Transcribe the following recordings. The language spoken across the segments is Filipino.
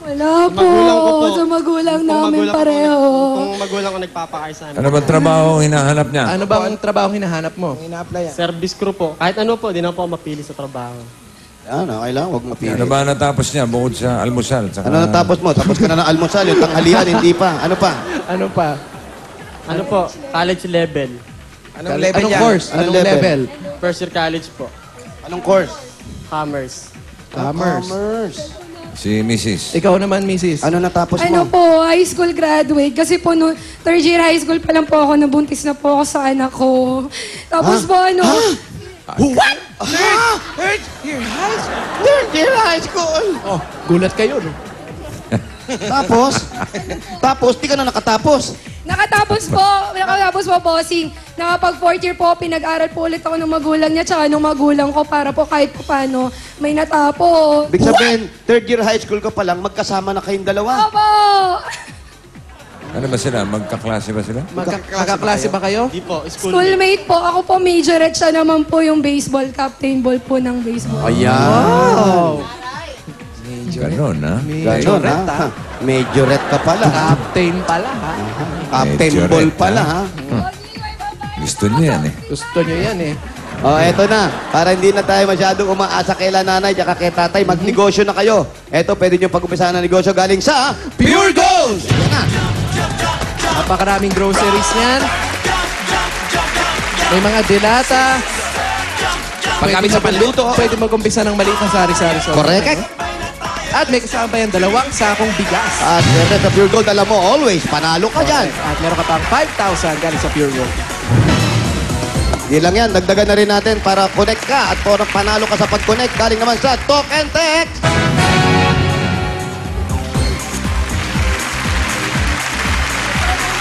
Wala po. Sa magulang namin pareho. Kung magulang ko nagpapakain sa amin. Ano ba trabaho ang hinahanap niya? Ano bang trabaho hinahanap mo? Service crew po. Kahit ano po, di na po ako mapili sa trabaho. Ano, kailangan huwag mapili. Ano ba natapos niya bukod sa almusal? Saka... Ano natapos mo? Tapos ka na ng almusal, yung tanghalian, hindi pa. Ano pa? Ano pa? Ano po? College level. Anong course? Anong level? First year college po. Anong course? Commerce. Commerce. Si Mrs. Ikaw naman, Mrs. Ano natapos Ano mo? po, high school graduate. Kasi po, no, third year high school pa lang po ako, nabuntis na po ako sa anak ko. Tapos po, ano... What? Third year high school? Third year high school? Oh, gulat kayo, no? Tapos, di ka na nakatapos. Nakatapos po, bossing. Nakapag fourth year po, pinag-aral po ulit ako ng magulang niya, tsaka ng magulang ko para po kahit po paano may natapos. Big sabihin, third year high school ka pa lang, magkasama na kayong dalawa. Opo! Ano ba sila? Magkaklase ba sila? Magkaklase ba kayo? Di po, school. Schoolmate po. Ako po majorette, siya naman po yung baseball, captain ball po ng baseball. Wow! Ganon, ha? Ganon, ha? Majorette ka pala, ha? Captain pala, ha? Captain Majorette, ball pala, ha? ha? Gusto niya yan, eh. Gusto nyo yan, eh. Oh, eto na. Para hindi na tayo masyadong umaasa kay nanay at kay tatay, magnegosyo na kayo. Eto, pwede nyo pag-umpisahan ng negosyo galing sa Pure Gold! Yan na. Napakaraming groceries niyan. May mga dilata. Paggamit sa panluto. Pwede mag-umpisa ng maliit na sari-sari. Correct. At may kasama pa yan 2 sakong bigas. At syempre sa Pure Gold, alam mo, always, panalo ka dyan. At meron ka pang 5,000 galing sa Pure Gold. Di lang yan, dagdagan na rin natin para connect ka at para panalo ka sa pag-connect. Galing naman sa Talk and Text.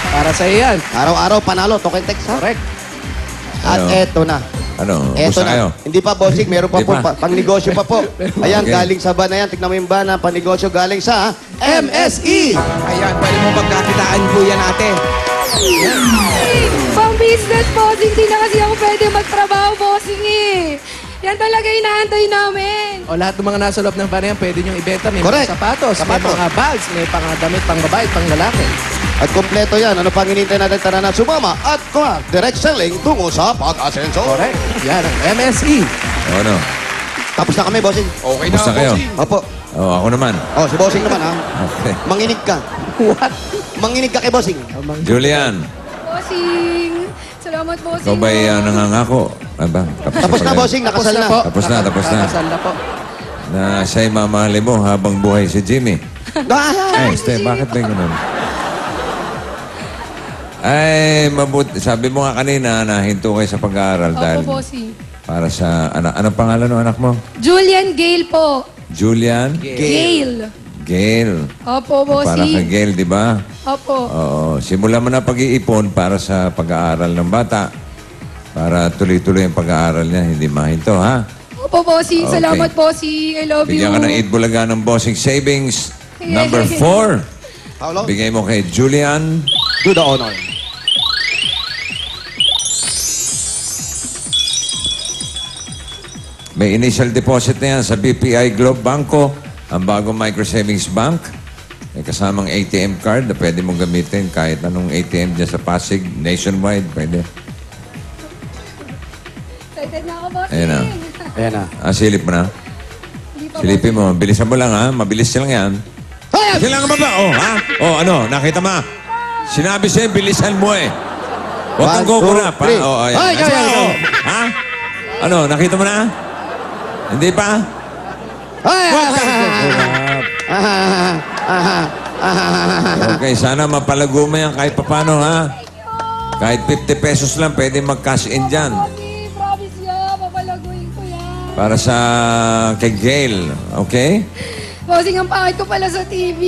Para sa iyo yan. Araw-araw panalo, Talk and Text, ha? Correct. At Ano? eto na. Ano? Eto Gusto kayo? na. Hindi pa, bossing. Meron pa Hindi po. pa. Pang-negosyo pa po. Ayan, Okay. galing sa bana yan. Tignan mo yung bana. Pang-negosyo galing sa MSE. Ayan, pwede mo pagkakitaan po yan ate. Pang business, bossing. Hindi na kasi ako pwede magtrabaho, bossing eh. Yan talaga inaantay namin. O lahat ng mga nasa loob ng van na yan, pwede nyo ibenta. May Correct. mga sapatos, may Sapatos. mga bags, may pang damit, pang babae, pang lalaki. At kompleto yan. Ano pang hinintay natin? Tara na sumama at direct selling tungo sa pag-asenso. Correct. Yan ang MSE. O, ano? Tapos na kami, bossing. Okay na, Gusto kayo? bossing. Opo. O, ako naman. Oh, si bossing naman, ha? Okay. Manginig ka. What? Manginig ka kay bossing. Julian, Bossing. Salamat, bossing. ikaw ba'y nangangako? Aba, Tapos na, pala. bossing. Nakasal na. po. Tapos na. Nakasal na po. Na siya'y mamahalin mo habang buhay si Jimmy. Ah! Ay, Ste, bakit ba ganun? Ay, mabuti. Sabi mo nga kanina, nahinto kayo sa pag-aaral dahil Opo, bossing. para sa anak. Anong pangalan ng anak mo? Julian Gale po. Julian? Gale. Gail. Opo, Para kay bossing. Gail, di ba? Opo. Oo. Simulan mo na pag-iipon para sa pag-aaral ng bata. Para tuloy-tuloy ang pag-aaral niya. Hindi mahinto, ha? Opo, bossing. Okay. Salamat, bossing. I love you. Bigyan ka ng 8 Bulaga ng Bossing Savings. Number 4. Paolo, Bigay mo kay Julian. do the honor. May initial deposit na yan sa BPI Globe Banco, ang bagong micro savings bank. May kasamang ATM card na pwede mong gamitin kahit anong ATM dyan sa Pasig, nationwide, pwede. Excited na ako, bossing. Ayan na. Ayan na. Silip mo na. Hindi pa, Silipin mo. Bilisan mo lang, ha? Mabilis lang yan. Kailangan ba ba? Oh, ha? Oh, ano? Nakita mo? Sinabi sa'yo, bilisan mo eh. Huwag kang 1, 2, kukurap, ha? 3. Oh, ayan. Ay, Nasa- ay, ay. oh. Ha? Ano? Nakita mo na? Hindi pa? Huwag kang kukurap. Okay, sana mapalago mo yan kahit papano, ha? Kahit 50 pesos lang, pwede mag-cash in dyan. bossing. Promise yan. Papalaguin ko yan. Para sa kay Gail, okay? Bossing, ang pangit ko pala sa TV.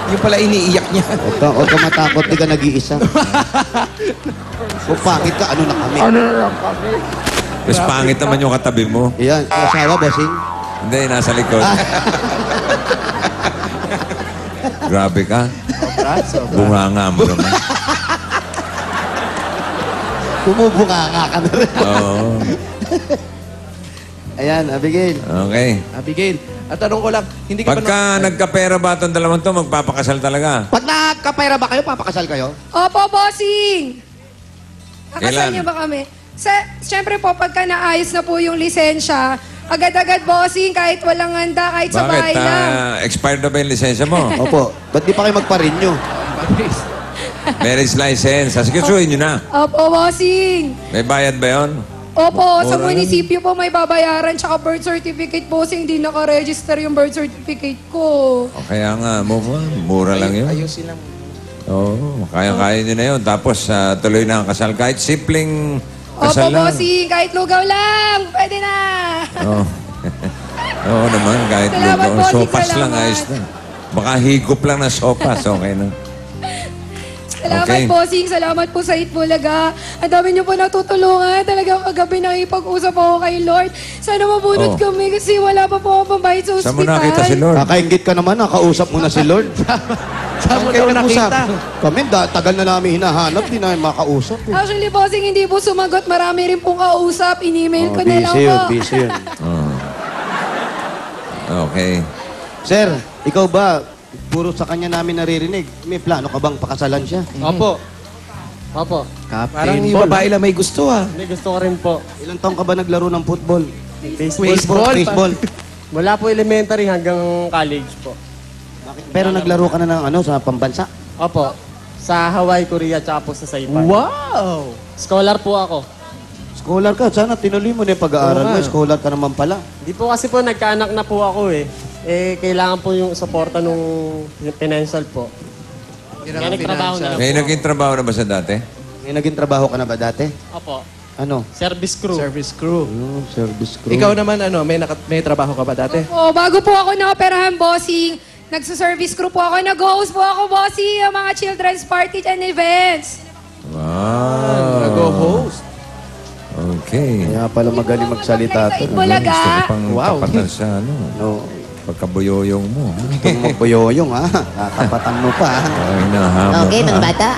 Yung pala iniiyak niya. Huwag ka matakot, di ka nag-iisa. Kung pangit ka, ano na kami? Mas pangit naman yung katabi mo. Ayan, asawa, bossing. Hindi, nasa likod. Grabe ka. Bunganga mo naman. Bumubunga ka na rin. Oo. Ayan, Abigail. Okay. Abigail, at tanong ko lang, hindi ka Pagka nagkapera ba itong dalawang to, magpapakasal talaga? Pag nakapera ba kayo, papakasal kayo? Opo, bossing! Kakasal Kailan? niyo ba kami? Siyempre po, pagka naayos na po yung lisensya, agad-agad bossing, kahit walang handa, kahit sa Bakit? bahay lang. Expired na ba yung lisensya mo? Opo. Ba't di pa kayo magpa-renew? Marriage license. Asikasuhin nyo na. Opo, bossing! May bayad ba yun? Opo, sa Mura lang. munisipyo po may babayaran, tsaka birth certificate bossing, hindi naka-register yung birth certificate ko. O kaya nga, move on. Mura lang yun. Ayusin lang. Oo, kaya-kaya nyo na yun. Tapos tuloy na ang kasal. Kahit simpleng Opo, kasal lang. bossing, kahit lugaw lang, pwede na! Oo. Oo naman, kahit Salamat, lugaw. bossing, Sopas lang, salamat. ayos na. Baka higop lang na sopas, okay na. Salamat, Okay. bossing. Salamat po sa Itbulaga. Ang dami niyo po natutulungan. Talagang kagabi nakipag-usap ako kay Lord. Sana mabunot Oh. kami kasi wala pa po ako pambayad sa Saan mo ospital. nakita si Lord? Kakaingit ka naman, nakausap mo na si Lord. Saan mo daw nakita? Kami, tagal na namin hinahanap, di namin makausap. Eh. Actually, bossing, hindi po sumagot. Marami rin pong kausap. In-email ko na lang busy yun, po. busy yun. Okay. Sir, ikaw ba, puro sa kanya namin naririnig. May plano ka bang pakasalan siya? Opo. Opo. Parang yung babae lang may gusto ah. Hindi, gusto ko rin po. Ilang taong ka ba naglaro ng football? Baseball. Baseball. Mula po elementary hanggang college po. Pero naglaro ka na ng ano, sa pambansa? Opo. Sa Hawaii, Korea, tsaka po sa Saipan. Wow! Scholar po ako. Scholar ka, sana tinuloy mo na yung pag-aaral mo. Scholar ka naman pala. Hindi po kasi po nagkaanak na po ako eh. Kailangan po yung suporta nung financial po. Kaya nagtrabaho na lang May po. naging trabaho na ba sa dati? May naging trabaho ka na ba dati? Opo. Ano? Service crew. Service crew. Service crew. Ikaw naman, ano, may trabaho ka ba dati? Oh, bago po ako na-operahan, bossing, nagsa-service crew po ako. Nag-host po ako, bossing, ang mga children's party and events. Wow. Nag-host. Okay. Kaya pala magaling magsalita to. Sa Itbulaga. Gusto ko pang Wow. tapatan sa ano, No, pagkabuyoyong mo. itong magbuyoyong ha. Tatapatan mo pa ha. Ay, nahamon Okay, ka. mga bata.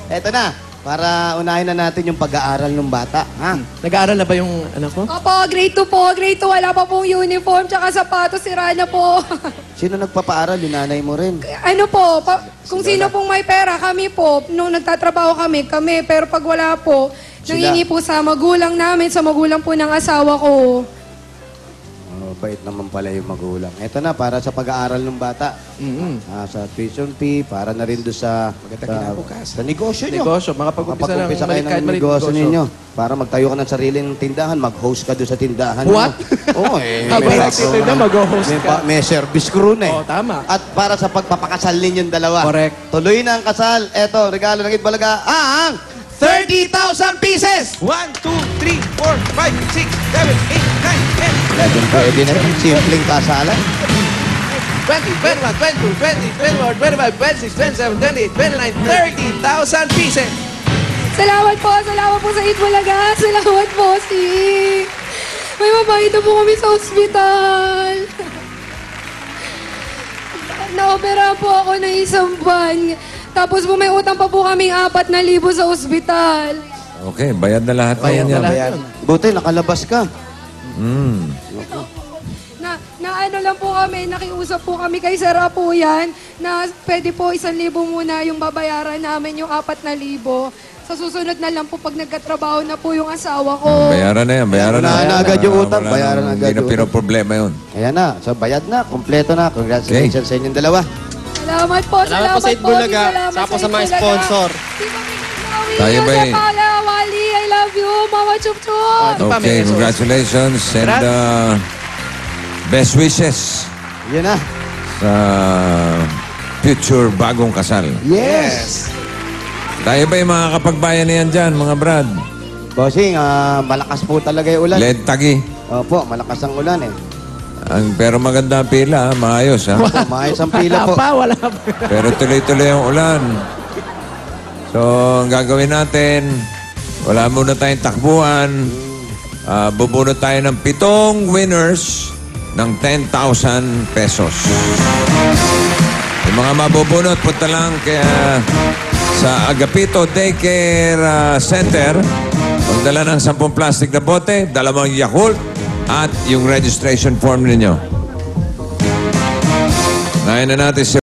Eto na, para unahin na natin yung pag-aaral ng bata. Ha? Nag-aaral na ba yung anak mo? Opo, grade 2 po. Grade 2, wala pa pong uniform, tsaka sapatos, sira na po. Sino nagpapaaral? Yung nanay mo rin. Ano po, kung sino pong may pera, kami po. Nung nagtatrabaho kami. Pero pag wala po, nangingi po sa magulang namin, sa magulang po ng asawa ko. Oh, bait naman pala yung magulang. Eto na, para sa pag-aaral ng bata. Sa tuition fee, para na rin doon sa negosyo nyo. Negosyo, makapag-umpisa ng Makapag-umpisa kayo kahit ng maliit negosyo ninyo. Para magtayo ka ng sariling tindahan, mag-host ka doon sa tindahan. What? Oo, eh. Habang nagtitinda, mag-host may, ka. may service crew na eh. Oo, tama. At para sa pagpapakasal ninyong dalawa. Correct. Tuloy na ang kasal. Eto, regalo ng Itbulaga. Ang 30,000 pieces! 1, 2, 3, 4, 5, 6, 7, 8, 9, 10, Medyo pwede na yun. Simpleng kasalan. 20, 21, 22, 20, 21, 25, 26, 27, 28, 29, 30,000 pieces! Salamat po sa Itbulaga. Salamat po, si. May mabait na po kami sa ospital. Na-opera po ako ng isang buwan. Tapos po may utang pa po kaming 4,000 sa ospital. Okay, bayad na lahat Bayad ngayon na yan. lahat. Buti, nakalabas ka. Na ano lang po kami, nakiusap po kami kay Sir Apo yan, na pwede po 1,000 muna yung babayaran namin, yung 4,000. Sa susunod na lang po pag nagkatrabaho na po yung asawa ko. Bayaran na yan, bayaran na. Unahan na agad yung utang, Wala bayaran nang- na agad Hindi na yung utang. pinoproblema yun. Ayan na. So, bayad na. Kompleto na. Congratulations sa inyong dalawa. Salamat po, Salamat po sa Itbulaga. salamat Saka po sa mga Itbulaga. sponsor. Tayo ba Jose eh? Paula, Wally, I love you, Mama Chup Chup. Ito pa, may Okay, resource. congratulations and best wishes Yan na. sa future bagong kasal. Yes! Tayo ba yung mga kapagbayanihan dyan, mga brad? Bossing, malakas po talaga yung ulan. Led tagi. Opo, malakas ang ulan eh. Pero maganda ang pila, maayos ha. Opo, maayos ang pila po. Wala pa. Pero tuloy-tuloy ang ulan. So, ang gagawin natin, wala muna tayong takbuhan. Bubunot tayo ng 7 winners ng 10,000 pesos. Yung mga mabubunot, punta lang kaya sa Agapito Daycare Center. magdala ng 10 plastic na bote, 2 Yakult, at yung registration form ninyo. Nahin na natin si